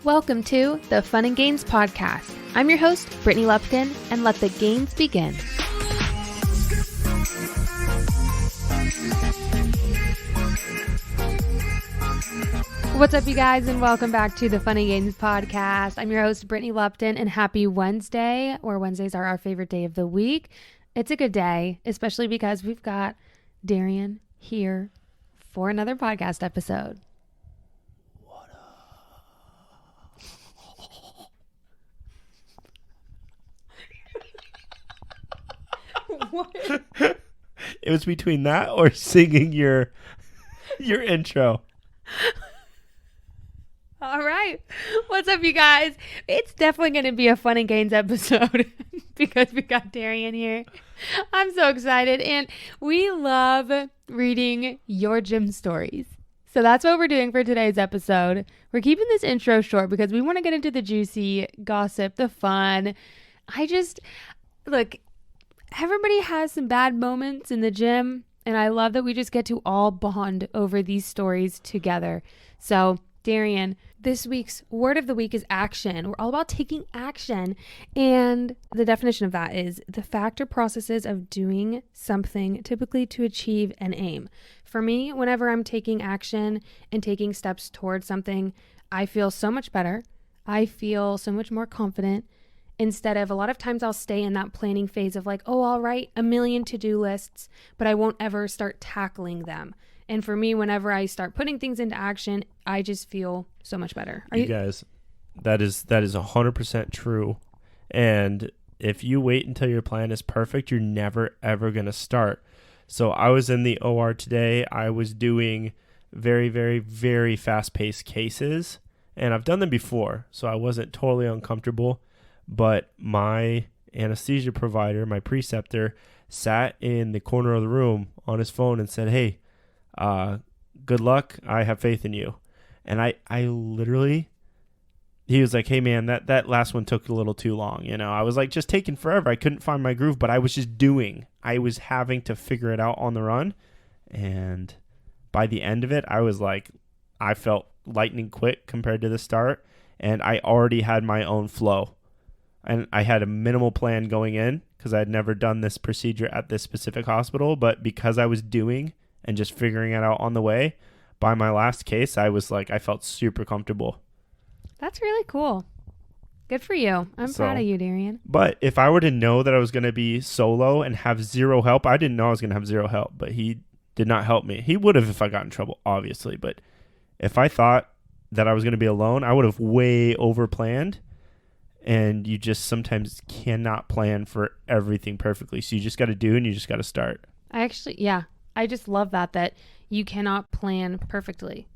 Welcome to the Fun and Games Podcast. I'm your host, Brittany Lupkin, and let the games begin. What's up, you guys, and welcome back to the Fun and Games Podcast. I'm your host, Brittany Lupton, and happy Wednesday, or Wednesdays are our favorite day of the week. It's a good day, especially because we've got Darian here for another podcast episode. What? It was between that or singing your intro. All right. What's up, you guys? It's definitely going to be a Fun and Games episode because we got Darian here. I'm so excited. And we love reading your gym stories. So that's what we're doing for today's episode. We're keeping this intro short because we want to get into the juicy gossip, the fun. Look, everybody has some bad moments in the gym, and I love that we just get to all bond over these stories together. So, Darian, this week's word of the week is action. We're all about taking action, and the definition of that is the fact or processes of doing something typically to achieve an aim. For me, whenever I'm taking action and taking steps towards something, I feel so much better. I feel so much more confident. Instead of a lot of times I'll stay in that planning phase of like, oh, I'll write a million to-do lists, but I won't ever start tackling them. And for me, whenever I start putting things into action, I just feel so much better. You guys, that is 100% true. And if you wait until your plan is perfect, you're never, ever going to start. So I was in the OR today. I was doing very, very, very fast-paced cases, and I've done them before, so I wasn't totally uncomfortable. But my anesthesia provider, my preceptor, sat in the corner of the room on his phone and said, hey, good luck. I have faith in you. And I literally, he was like, hey, man, that last one took a little too long. You know, I was like just taking forever. I couldn't find my groove, but I was just doing. I was having to figure it out on the run. And by the end of it, I was like, I felt lightning quick compared to the start. And I already had my own flow. And I had a minimal plan going in because I had never done this procedure at this specific hospital. But because I was doing and just figuring it out on the way, by my last case, I was like, I felt super comfortable. That's really cool. Good for you. I'm proud of you, Darian. But if I were to know that I was going to be solo and have zero help, I didn't know I was going to have zero help, but he did not help me. He would have if I got in trouble, obviously. But if I thought that I was going to be alone, I would have way over planned. And you just sometimes cannot plan for everything perfectly. So you just got to do and you just got to start. I just love that you cannot plan perfectly.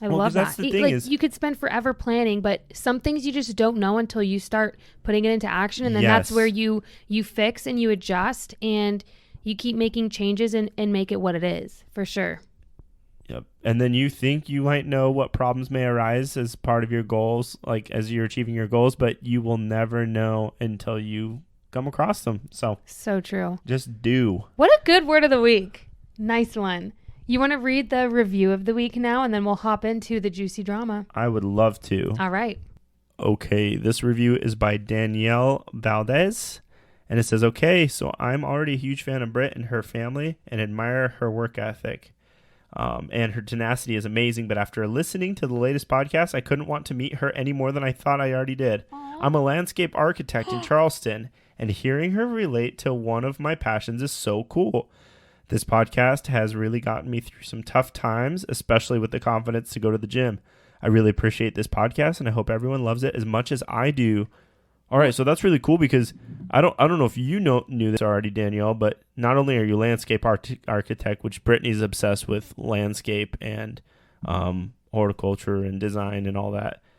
I love that. The thing is, you could spend forever planning, but some things you just don't know until you start putting it into action. And then that's where you fix and you adjust and you keep making changes and make it what it is, for sure. Yep. And then you think you might know what problems may arise as part of your goals, like as you're achieving your goals, but you will never know until you come across them. So true. Just do. What a good word of the week. Nice one. You want to read the review of the week now, and then we'll hop into the juicy drama. I would love to. All right. Okay. This review is by Danielle Valdez. And it says, okay, so I'm already a huge fan of Britt and her family and admire her work ethic. And her tenacity is amazing, but after listening to the latest podcast, I couldn't want to meet her any more than I thought I already did. Aww. I'm a landscape architect in Charleston, and hearing her relate to one of my passions is so cool. This podcast has really gotten me through some tough times, especially with the confidence to go to the gym. I really appreciate this podcast, and I hope everyone loves it as much as I do. All right, so that's really cool because I don't know if you knew this already, Danielle, but not only are you landscape architect, which Brittany's obsessed with landscape and horticulture and design and all that,